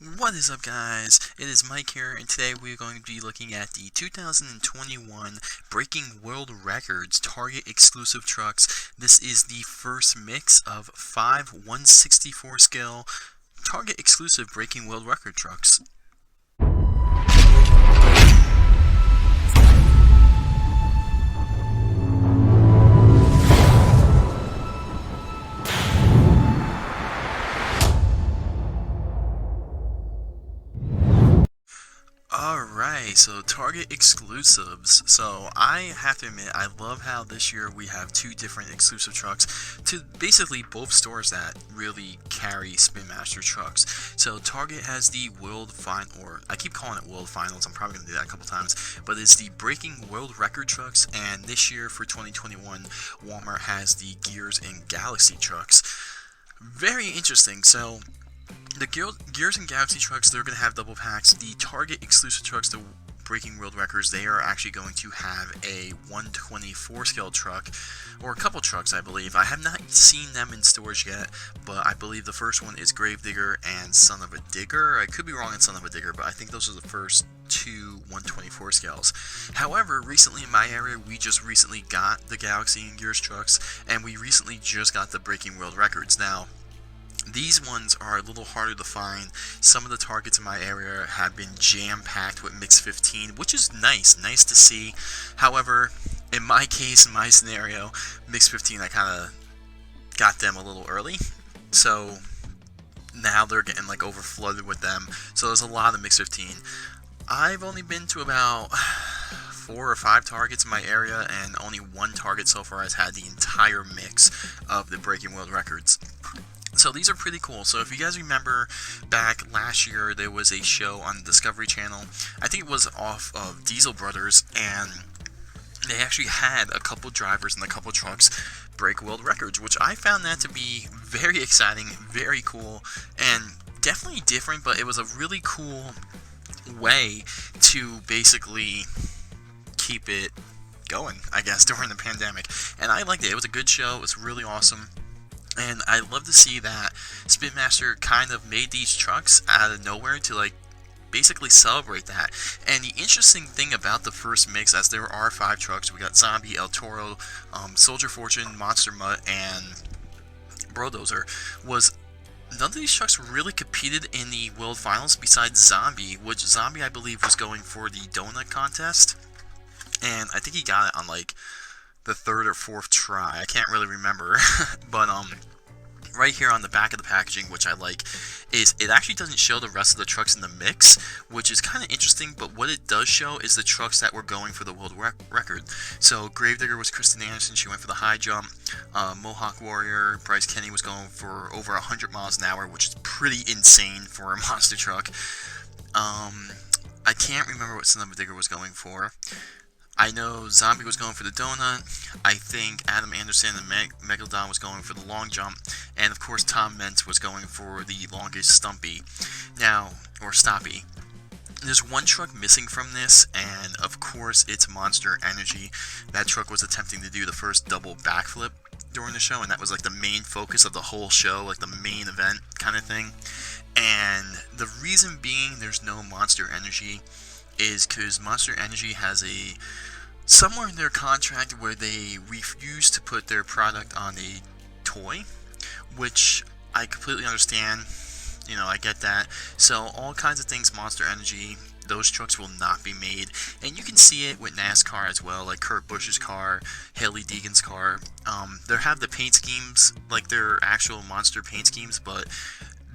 What is up, guys? It is Mike here, and today we're going to be looking at the 2021 Breaking World Records Target exclusive trucks. This is the first mix of 5 1/64 scale Target exclusive Breaking World Record trucks. Alright, so Target exclusives. So I have to admit, I love how this year we have two different exclusive trucks to basically both stores that really carry Spin Master trucks. So Target has the World Final, or I keep calling it World Finals, I'm probably going to do that a couple times, but it's the Breaking World Record trucks, and this year for 2021, Walmart has the Gears and Galaxy trucks. Very interesting. So the Gears and Galaxy trucks, they're going to have double packs. The Target exclusive trucks, the Breaking World Records, they are actually going to have a 124 scale truck, or a couple trucks, I believe. I have not seen them in stores yet, but I believe the first one is Digger and Son of a Digger. I could be wrong on Son of a Digger, but I think those are the first two 124 scales. However, recently in my area, we just recently got the Galaxy and Gears trucks, and we recently just got the Breaking World Records. Now, these ones are a little harder to find. Some of the Targets in my area have been jam-packed with Mix 15, which is nice to see. However, in my case, in my scenario, Mix 15, I kind of got them a little early. So now they're getting like overflooded with them. So there's a lot of Mix 15. I've only been to about 4 or 5 Targets in my area, and only one Target so far has had the entire mix of the Breaking World Records. So these are pretty cool. So if you guys remember back last year, there was a show on the Discovery Channel. I think it was off of Diesel Brothers, and they actually had a couple drivers and a couple trucks break world records, which I found that to be very exciting, very cool, and definitely different, but it was a really cool way to basically keep it going, I guess, during the pandemic. And I liked it. It was a good show. It was really awesome. And I love to see that Spin Master kind of made these trucks out of nowhere to like basically celebrate that. And the interesting thing about the first mix, as there are 5 trucks, we got Zombie, El Toro, Soldier Fortune, Monster Mutt, and Brodozer, was none of these trucks really competed in the World Finals besides Zombie, which Zombie I believe was going for the donut contest, and I think he got it on like the 3rd or 4th try. I can't really remember. But right here on the back of the packaging, which I like, is it actually doesn't show the rest of the trucks in the mix, which is kind of interesting, but what it does show is the trucks that were going for the world record. So Gravedigger was Kristen Anderson, she went for the high jump. Mohawk Warrior, Bryce Kenny, was going for over 100 miles an hour, which is pretty insane for a monster truck. I can't remember what Son of a Digger was going for. I know Zombie was going for the donut. I think Adam Anderson and Megalodon was going for the long jump. And of course Tom Mentz was going for the longest stumpy. Now, or stoppy. There's one truck missing from this, and of course it's Monster Energy. That truck was attempting to do the first double backflip during the show, and that was like the main focus of the whole show, like the main event kind of thing. And the reason being there's no Monster Energy is because Monster Energy has a somewhere in their contract where they refuse to put their product on a toy, which I completely understand. You know, I get that. So all kinds of things Monster Energy, those trucks will not be made, and you can see it with NASCAR as well, like Kurt Busch's car, Hailie Deegan's car. They have the paint schemes, like their actual Monster paint schemes, but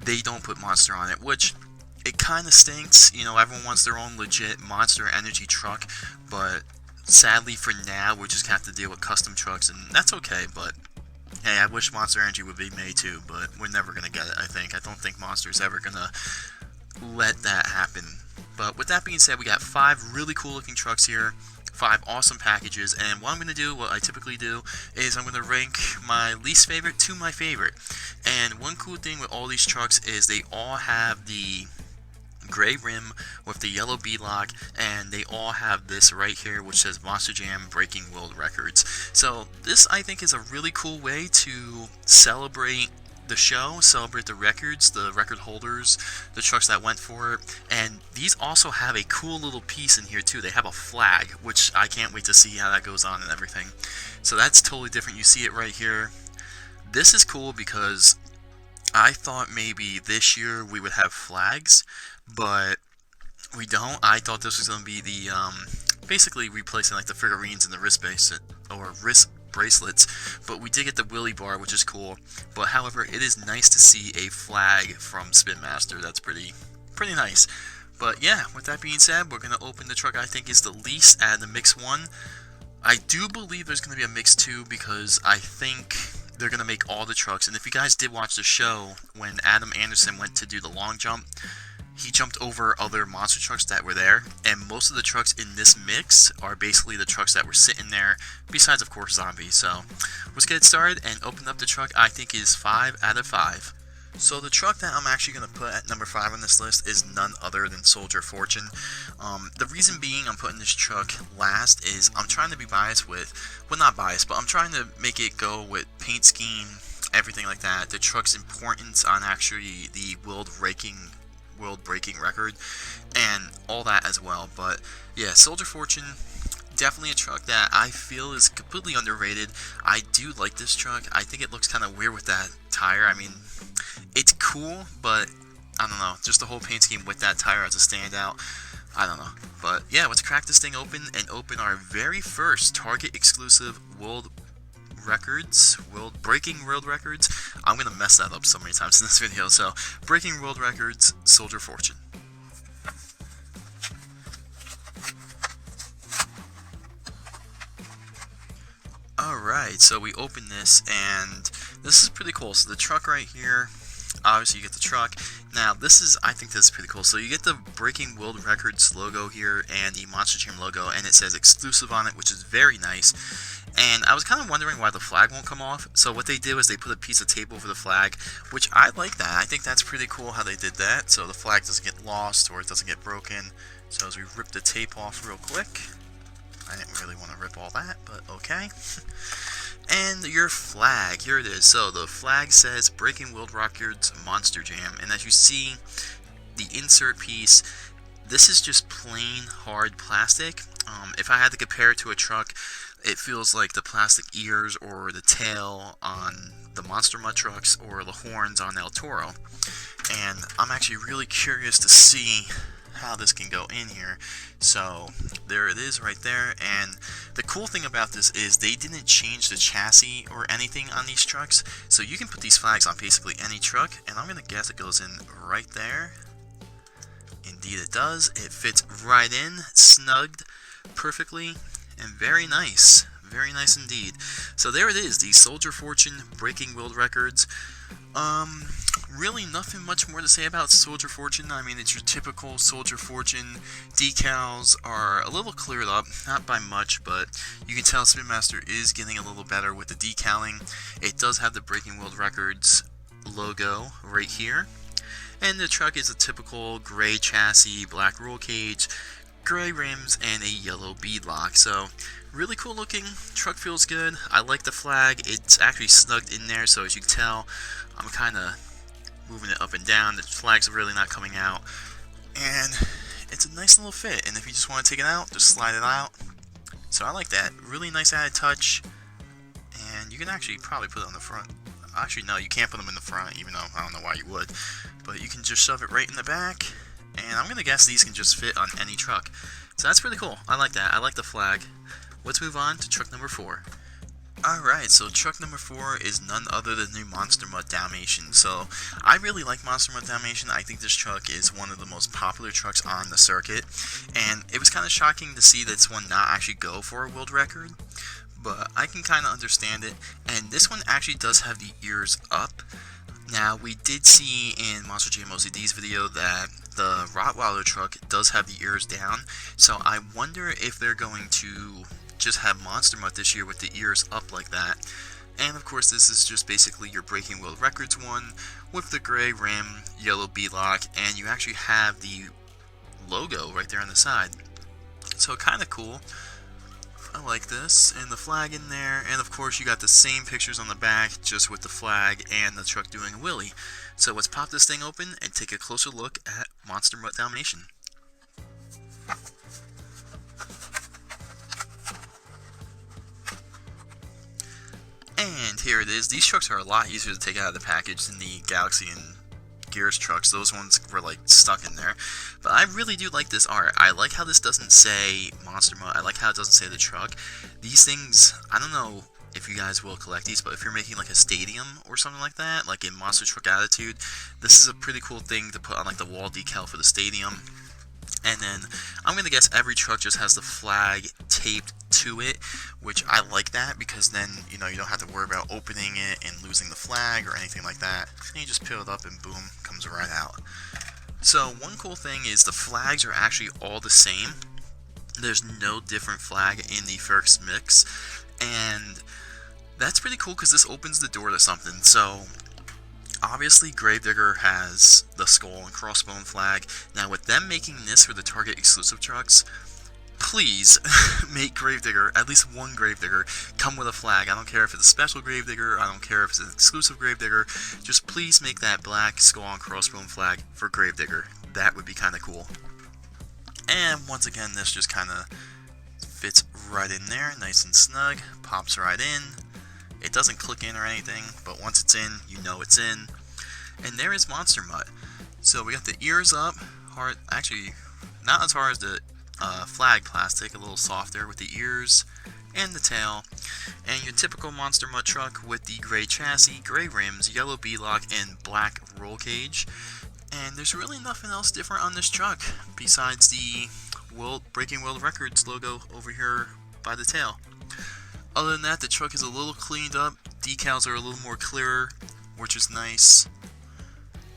they don't put Monster on it, which it kind of stinks. You know, everyone wants their own legit Monster Energy truck, but sadly for now, we just have to deal with custom trucks, and that's okay, but hey, I wish Monster Energy would be made too, but we're never going to get it, I think. I don't think Monster's ever going to let that happen. But with that being said, we got 5 really cool looking trucks here, 5 awesome packages, and what I'm going to do, what I typically do, is I'm going to rank my least favorite to my favorite. And one cool thing with all these trucks is they all have the gray rim with the yellow beadlock, and they all have this right here which says MonsterJam Breaking World Records. So this, I think, is a really cool way to celebrate the show, celebrate the records, the record holders, the trucks that went for it, and these also have a cool little piece in here too. They have a flag, which I can't wait to see how that goes on and everything. So that's totally different. You see it right here. This is cool because I thought maybe this year we would have flags, but we don't. I thought this was going to be the, basically replacing like the figurines and the wrist bracelets, but we did get the Willy bar, which is cool. But however, it is nice to see a flag from Spin Master. That's pretty nice. But yeah, with that being said, we're going to open the truck I think is the least out of the Mix 1. I do believe there's going to be a Mix 2 because I think they're going to make all the trucks. And if you guys did watch the show, when Adam Anderson went to do the long jump, he jumped over other monster trucks that were there, and most of the trucks in this mix are basically the trucks that were sitting there, besides of course zombies. So let's get started and open up the truck I think is 5 out of 5. So the truck that I'm actually going to put at number 5 on this list is none other than Soldier Fortune. The reason being I'm putting this truck last is I'm trying to be biased with, well not biased, but I'm trying to make it go with paint scheme, everything like that, the truck's importance on actually the world-breaking record, and all that as well. But yeah, Soldier Fortune, definitely a truck that I feel is completely underrated. I do like this truck. I think it looks kind of weird with that tire. I mean, it's cool, but I don't know, just the whole paint scheme with that tire as a standout, I don't know. But yeah, let's crack this thing open and open our very first Target exclusive breaking world records. I'm gonna mess that up so many times in this video. So, breaking world records, Soldier Fortune. Alright, so we open this, and this is pretty cool. So the truck right here, obviously you get the truck. Now I think this is pretty cool. So you get the Breaking World Records logo here and the MonsterJam logo, and it says exclusive on it, which is very nice. And I was kind of wondering why the flag won't come off. So what they did was they put a piece of tape over the flag, which I like that. I think that's pretty cool how they did that, so the flag doesn't get lost or it doesn't get broken. So as we rip the tape off real quick, I didn't really want to rip all that, but okay. And your flag, here it is. So the flag says Breaking World Records MonsterJam, and as you see, the insert piece, this is just plain hard plastic. If I had to compare it to a truck, it feels like the plastic ears or the tail on the Monster Mutt trucks or the horns on El Toro. And I'm actually really curious to see how this can go in here. So there it is right there. And the cool thing about this is they didn't change the chassis or anything on these trucks, so you can put these flags on basically any truck, and I'm gonna guess it goes in right there. Indeed it does. It fits right in, snugged perfectly, and very nice indeed. So there it is, the Soldier Fortune Breaking World Records. Really nothing much more to say about Soldier Fortune. I mean, it's your typical Soldier Fortune. Decals are a little cleared up, not by much, but you can tell Spin Master is getting a little better with the decaling. It does have the Breaking World Records logo right here. And the truck is a typical gray chassis, black roll cage, gray rims, and a yellow bead lock. So really cool looking. Truck feels good. I like the flag. It's actually snugged in there, so as you can tell, I'm kind of moving it up and down. The flag's really not coming out, and it's a nice little fit. And if you just want to take it out, just slide it out. So I like that. Really nice added touch. And you can actually probably put it on the front. Actually, no, you can't put them in the front, even though I don't know why you would. But you can just shove it right in the back. And I'm going to guess these can just fit on any truck. So that's pretty cool. I like that. I like the flag. Let's move on to truck number 4. Alright, so truck number 4 is none other than the Monster Mutt Dalmatian. So I really like Monster Mutt Dalmatian. I think this truck is one of the most popular trucks on the circuit. And it was kind of shocking to see this one not actually go for a world record, but I can kind of understand it. And this one actually does have the ears up. Now, we did see in MonsterJam OCD's video that the Rottweiler truck does have the ears down, so I wonder if they're going to just have Monster Mutt this year with the ears up like that. And of course, this is just basically your Breaking World Records one with the gray rim, yellow beadlock, and you actually have the logo right there on the side. So kind of cool. I like this, and the flag in there, and of course you got the same pictures on the back, just with the flag and the truck doing a wheelie. So let's pop this thing open and take a closer look at Monster Mutt Dalmatian. And here it is. These trucks are a lot easier to take out of the package than the Galaxy and Gears trucks. Those ones were like stuck in there. But I really do like this art. I like how this doesn't say Monster Mutt. I like how it doesn't say the truck. These things, I don't know if you guys will collect these, but if you're making like a stadium or something like that, like in Monster Truck Attitude, this is a pretty cool thing to put on like the wall decal for the stadium. And then I'm going to guess every truck just has the flag taped to it, which I like that because then, you know, you don't have to worry about opening it and losing the flag or anything like that. And you just peel it up and boom, comes right out. So one cool thing is the flags are actually all the same. There's no different flag in the first mix, and that's pretty cool because this opens the door to something. So obviously, Gravedigger has the skull and crossbone flag. Now, with them making this for the Target exclusive trucks, please make Gravedigger, at least one Gravedigger, come with a flag. I don't care if it's a special Gravedigger, I don't care if it's an exclusive Gravedigger, just please make that black skull and crossbone flag for Gravedigger. That would be kind of cool. And once again, this just kind of fits right in there, nice and snug, pops right in. It doesn't click in or anything, but once it's in, you know it's in. And there is Monster Mutt. So we got the ears up, hard, actually not as hard as the flag plastic, a little softer with the ears and the tail. And your typical Monster Mutt truck with the gray chassis, gray rims, yellow B-lock, and black roll cage. And there's really nothing else different on this truck besides the Breaking World Records logo over here by the tail. Other than that, the truck is a little cleaned up, decals are a little more clearer, which is nice.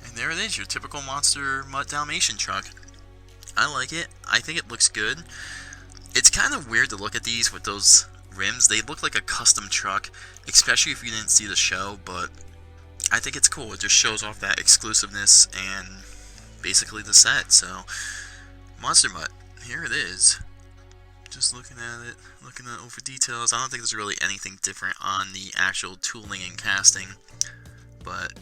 And there it is, your typical Monster Mutt Dalmatian truck. I like it, I think it looks good. It's kind of weird to look at these with those rims. They look like a custom truck, especially if you didn't see the show, but I think it's cool. It just shows off that exclusiveness and basically the set. So, Monster Mutt, here it is. Just looking at it, looking at over details. I don't think there's really anything different on the actual tooling and casting, but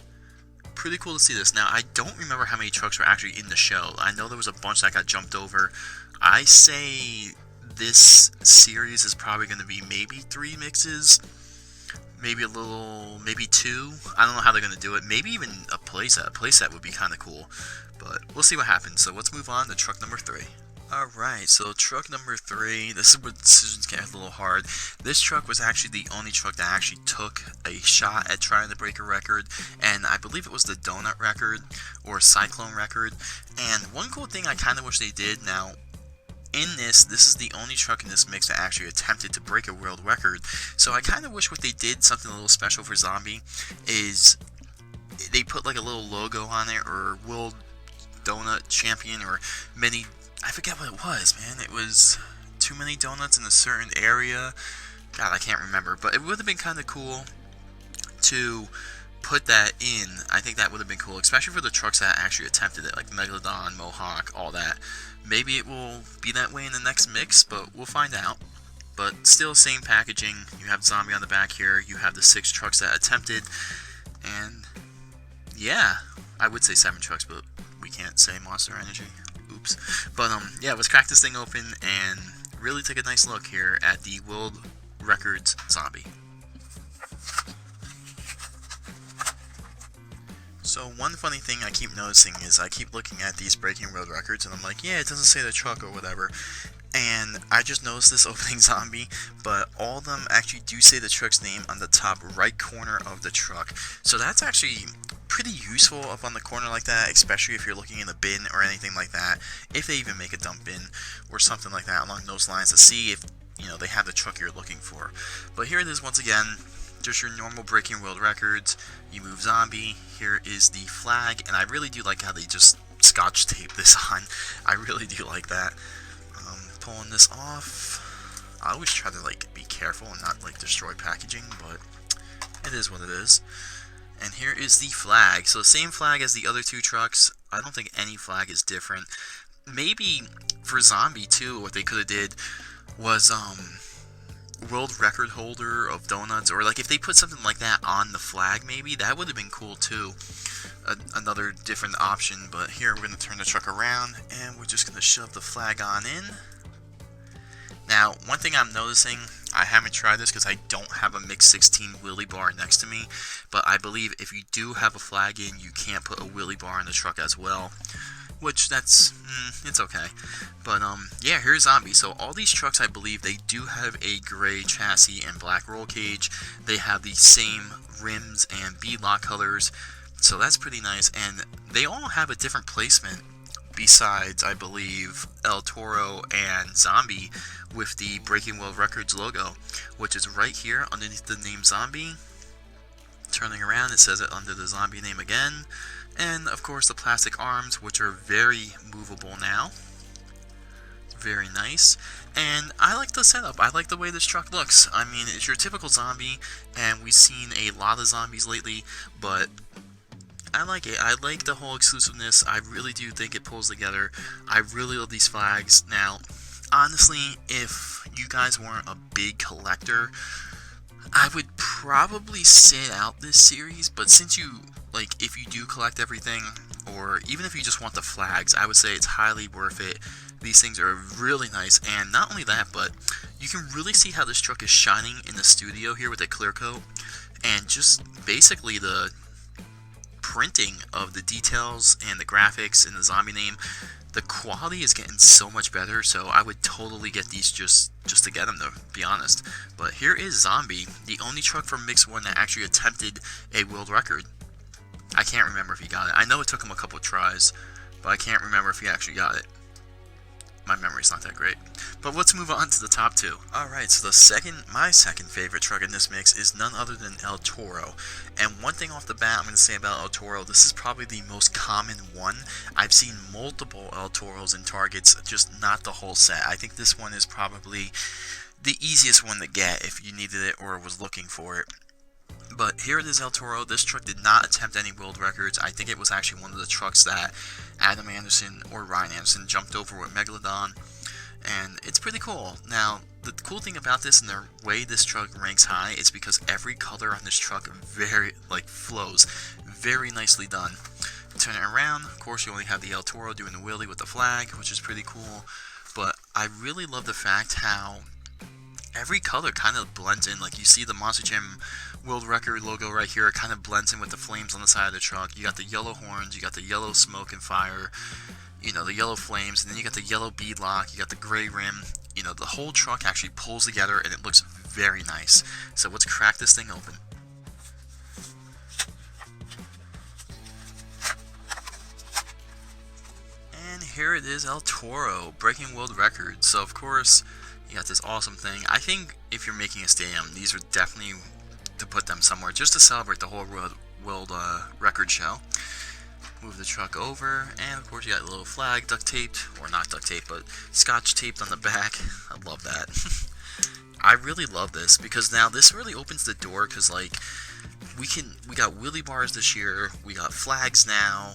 pretty cool to see this. Now, I don't remember how many trucks were actually in the show. I know there was a bunch that got jumped over. I say this series is probably going to be maybe 3 mixes, maybe maybe 2. I don't know how they're going to do it. Maybe even a playset. A playset would be kind of cool, but we'll see what happens. So let's move on to truck number 3. Alright, so truck number 3, this is where decisions get a little hard. This truck was actually the only truck that actually took a shot at trying to break a record, and I believe it was the Donut record, or Cyclone record. And one cool thing I kind of wish they did, now, in this is the only truck in this mix that actually attempted to break a world record, so I kind of wish what they did, something a little special for Zombie, is they put like a little logo on it, or World Donut Champion, or many, I forget what it was, man. It was too many donuts in a certain area. God, I can't remember. But it would have been kind of cool to put that in. I think that would have been cool, especially for the trucks that actually attempted it, like Megalodon, Mohawk, all that. Maybe it will be that way in the next mix, but we'll find out. But still, same packaging. You have Zombie on the back here. You have the 6 trucks that attempted. And, yeah, I would say 7 trucks, but we can't say Monster Energy. Oops. But, yeah, let's crack this thing open and really take a nice look here at the World Records Zombie. So one funny thing I keep noticing is I keep looking at these Breaking World Records and I'm like, yeah, it doesn't say the truck or whatever. And I just noticed this opening Zombie, but all of them actually do say the truck's name on the top right corner of the truck. So that's actually pretty useful up on the corner like that, especially if you're looking in the bin or anything like that, if they even make a dump bin or something like that along those lines, to see if, you know, they have the truck you're looking for. But here it is once again, just your normal Breaking World Records. You move Zombie, here is the flag, and I really do like how they just scotch tape this on. I really do like that. Pulling this off, I always try to like be careful and not like destroy packaging, but it is what it is. And here is the flag. So the same flag as the other 2 trucks. I don't think any flag is different. Maybe for Zombie too, what they could have did was world record holder of donuts, or like if they put something like that on the flag, maybe that would have been cool too. Another different option. But here we're going to turn the truck around and we're just going to shove the flag on in. Now, one thing I'm noticing, I haven't tried this because I don't have a Mix01 wheelie bar next to me, but I believe if you do have a flag in, you can't put a wheelie bar in the truck as well, which it's okay. But yeah, here's Zombie. So all these trucks, I believe, they do have a gray chassis and black roll cage. They have the same rims and beadlock colors, so that's pretty nice, and they all have a different placement. Besides, I believe, El Toro and Zombie with the Breaking World Records logo, which is right here underneath the name Zombie. Turning around, it says it under the Zombie name again. And, of course, the plastic arms, which are very movable now. Very nice. And I like the setup. I like the way this truck looks. I mean, it's your typical Zombie, and we've seen a lot of Zombies lately, but I like it. I like the whole exclusiveness. I really do think it pulls together. I really love these flags. Now, honestly, if you guys weren't a big collector, I would probably sit out this series, but since you, like, if you do collect everything, or even if you just want the flags, I would say it's highly worth it. These things are really nice, and not only that, but you can really see how this truck is shining in the studio here with the clear coat, and just basically the printing of the details and the graphics and the Zombie name, the quality is getting so much better, so I would totally get these just to get them, to be honest. But here is Zombie, the only truck from Mix01 that actually attempted a world record. I can't remember if he got it. I know it took him a couple of tries, but I can't remember if he actually got it. My memory's not that great. But let's move on to the top two. Alright, so my second favorite truck in this mix is none other than El Toro. And one thing off the bat I'm going to say about El Toro, this is probably the most common one. I've seen multiple El Toros in Targets, just not the whole set. I think this one is probably the easiest one to get if you needed it or was looking for it. But here it is, El Toro. This truck did not attempt any world records. I think it was actually one of the trucks that Adam Anderson or Ryan Anderson jumped over with Megalodon, and it's pretty cool. Now, the cool thing about this and the way this truck ranks high is because every color on this truck flows. Very nicely done. Turn it around, of course you only have the El Toro doing the wheelie with the flag, which is pretty cool, but I really love the fact how every color kind of blends in. Like, you see the MonsterJam World Record logo right here, it kind of blends in with the flames on the side of the truck. You got the yellow horns, you got the yellow smoke and fire, you know, the yellow flames, and then you got the yellow beadlock, you got the gray rim. You know, the whole truck actually pulls together and it looks very nice. So let's crack this thing open. And here it is, El Toro, breaking world records. So of course, you got this awesome thing. I think if you're making a stadium, these are definitely to put them somewhere just to celebrate the whole world record show. Move the truck over, and of course you got a little flag duct taped, or not duct taped, but scotch taped on the back. I love that. I really love this because now this really opens the door, because like we got wheelie bars this year, we got flags now.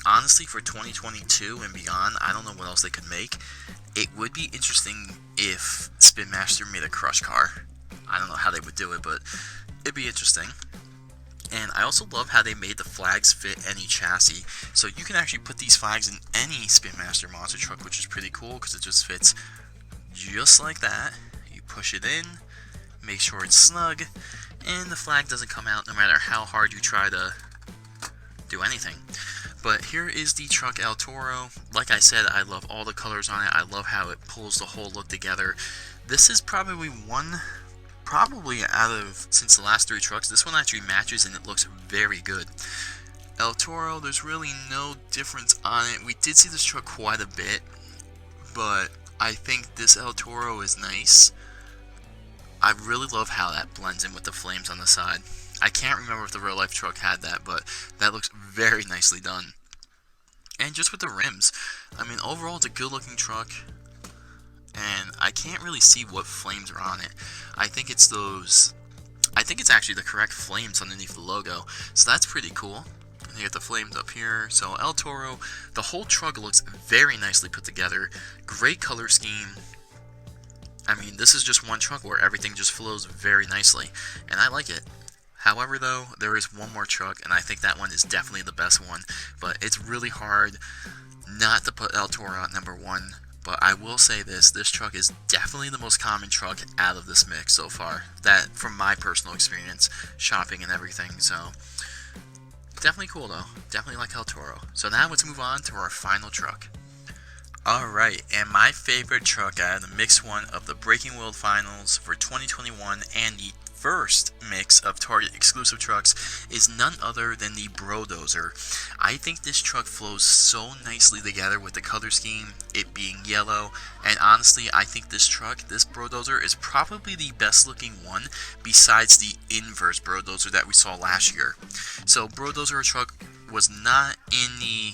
Honestly, for 2022 and beyond, I don't know what else they could make. It would be interesting if Spin Master made a crush car. I don't know how they would do it, but it'd be interesting. And I also love how they made the flags fit any chassis. So you can actually put these flags in any Spin Master monster truck, which is pretty cool because it just fits just like that. You push it in, make sure it's snug, and the flag doesn't come out no matter how hard you try to do anything. But here is the truck El Toro. Like I said, I love all the colors on it. I love how it pulls the whole look together. This is probably out of, since the last three trucks, this one actually matches and it looks very good. El Toro, there's really no difference on it. We did see this truck quite a bit, but I think this El Toro is nice. I really love how that blends in with the flames on the side. I can't remember if the real life truck had that, but that looks very nicely done. And just with the rims, I mean, overall it's a good looking truck, and I can't really see what flames are on it. I think it's actually the correct flames underneath the logo, so that's pretty cool. And you got the flames up here. So El Toro, the whole truck looks very nicely put together. Great color scheme. I mean, this is just one truck where everything just flows very nicely, and I like it. However, though, there is one more truck, and I think that one is definitely the best one, but it's really hard not to put El Toro at number one. But I will say this truck is definitely the most common truck out of this mix so far. That, from my personal experience, shopping and everything, so definitely cool though. Definitely like El Toro. So now let's move on to our final truck. Alright, and my favorite truck out of the Mix 1 of the Breaking World Finals for 2021 and the first mix of Target exclusive trucks is none other than the Brodozer. I think this truck flows so nicely together with the color scheme, it being yellow, and honestly I think this truck, this Brodozer, is probably the best looking one besides the inverse Brodozer that we saw last year. So Brodozer truck was not in the,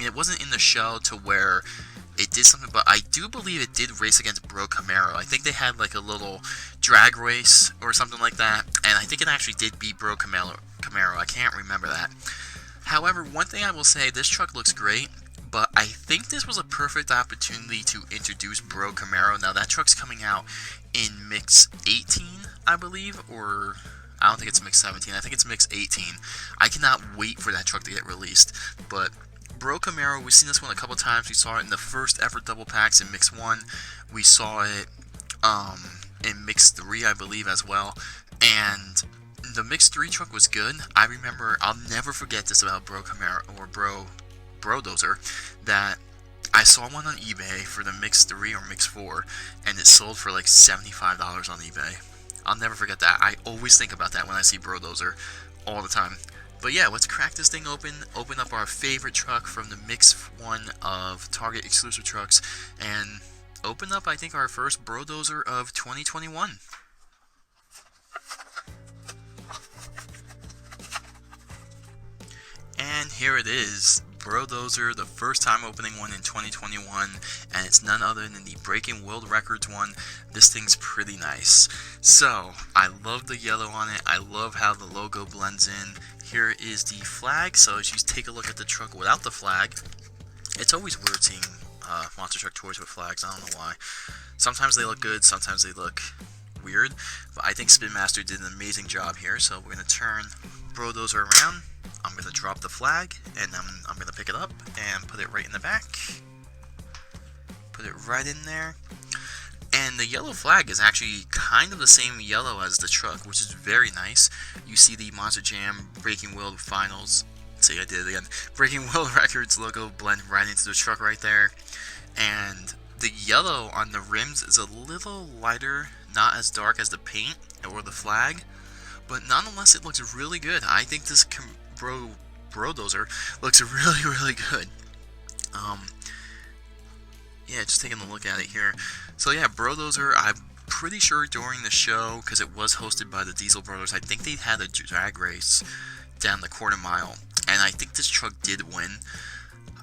it wasn't in the show to where it did something, but I do believe it did race against Bro Camaro. I think they had like a little drag race or something like that, and I think it actually did beat Bro Camaro. I can't remember that. However, one thing I will say, this truck looks great, but I think this was a perfect opportunity to introduce Bro Camaro. Now that truck's coming out in Mix 18, I believe, or I don't think it's Mix 17. I think it's Mix 18. I cannot wait for that truck to get released, but Bro Camaro, we've seen this one a couple times. We saw it in the first ever double packs in Mix 1. We saw it in Mix 3, I believe, as well. And the Mix 3 truck was good. I remember, I'll never forget this about Bro Camaro, or Brodozer, that I saw one on eBay for the Mix 3 or Mix 4, and it sold for like $75 on eBay. I'll never forget that. I always think about that when I see Brodozer all the time. But yeah, let's crack this thing open up our favorite truck from the Mix 1 of Target exclusive trucks, and open up, I think, our first Brodozer of 2021. And here it is, Brodozer, the first time opening one in 2021, and it's none other than the Breaking World Records one. This thing's pretty nice. So, I love the yellow on it, I love how the logo blends in. Here is the flag, so as you take a look at the truck without the flag, it's always weird seeing monster truck toys with flags, I don't know why. Sometimes they look good, sometimes they look weird, but I think Spin Master did an amazing job here. So we're going to turn Brodozer around, I'm going to drop the flag, and I'm going to pick it up and put it right in the back. Put it right in there. And the yellow flag is actually kind of the same yellow as the truck, which is very nice. You see the MonsterJam Breaking World Finals, see I did it again, Breaking World Records logo blend right into the truck right there. And the yellow on the rims is a little lighter, not as dark as the paint or the flag, but nonetheless it looks really good. I think this Brodozer looks really, really good. Yeah, just taking a look at it here. So yeah, Brodozer, I'm pretty sure during the show, because it was hosted by the Diesel Brothers, I think they had a drag race down the quarter mile, and I think this truck did win.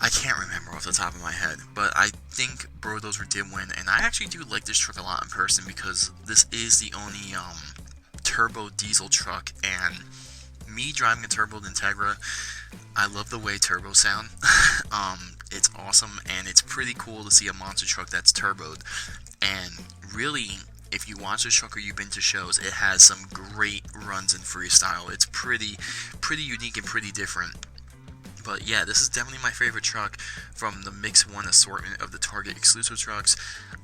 I can't remember off the top of my head, but I think Brodozer did win, and I actually do like this truck a lot in person because this is the only turbo diesel truck, and me driving a turbo Integra, I love the way turbos sound. It's awesome, and it's pretty cool to see a monster truck that's turboed. And really, if you watch this truck or you've been to shows, it has some great runs in freestyle. It's pretty unique and pretty different. But yeah, this is definitely my favorite truck from the Mix 1 assortment of the Target exclusive trucks.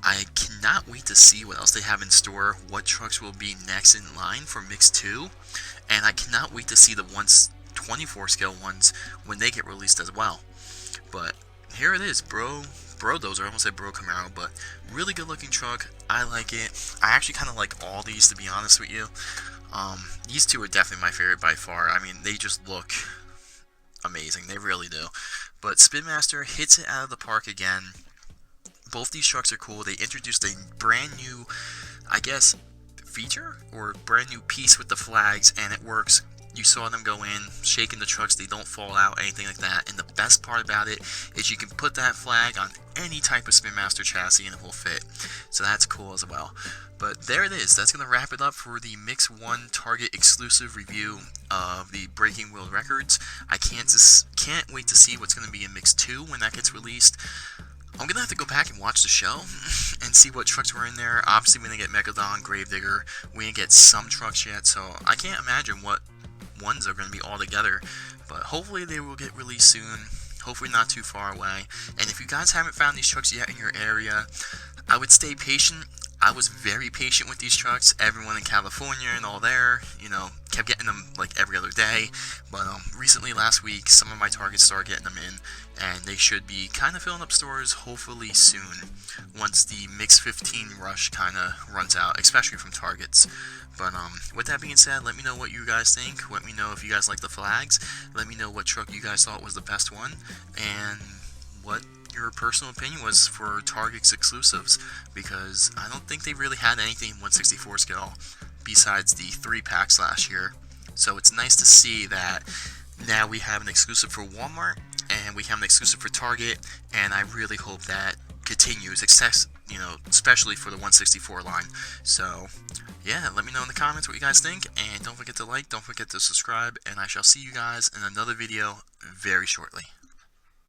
I cannot wait to see what else they have in store, what trucks will be next in line for Mix 2, and I cannot wait to see the 24 scale ones when they get released as well. But here it is, Brodozer, I almost said Bro Camaro, but really good looking truck. I like it. I actually kind of like all these, to be honest with you. These two are definitely my favorite by far. I mean, they just look amazing, they really do. But Spin Master hits it out of the park again. Both these trucks are cool. They introduced a brand new, I guess, feature or brand new piece with the flags, and it works. You saw them go in, shaking the trucks, they don't fall out, anything like that. And the best part about it is you can put that flag on any type of Spin Master chassis and it will fit. So that's cool as well. But there it is. That's going to wrap it up for the Mix 1 Target exclusive review of the Breaking World Records. I can't wait to see what's going to be in Mix 2 when that gets released. I'm gonna have to go back and watch the show and see what trucks were in there. Obviously, we didn't get Megalodon, Gravedigger. We didn't get some trucks yet, so I can't imagine what ones are going to be all together. But hopefully, they will get released soon. Hopefully, not too far away. And if you guys haven't found these trucks yet in your area, I would stay patient. I was very patient with these trucks. Everyone in California and all there, kept getting them like every other day. But recently, last week, some of my targets started getting them in, and they should be kind of filling up stores hopefully soon, once the Mix-15 rush kind of runs out, especially from Targets. But with that being said, let me know what you guys think. Let me know if you guys like the flags. Let me know what truck you guys thought was the best one, and what your personal opinion was for Target's exclusives, because I don't think they really had anything 164 scale besides the 3-packs last year. So it's nice to see that now we have an exclusive for Walmart and we have an exclusive for Target, and I really hope that continues, especially for the 164 line. So yeah, let me know in the comments what you guys think, and don't forget to like, don't forget to subscribe, and I shall see you guys in another video very shortly.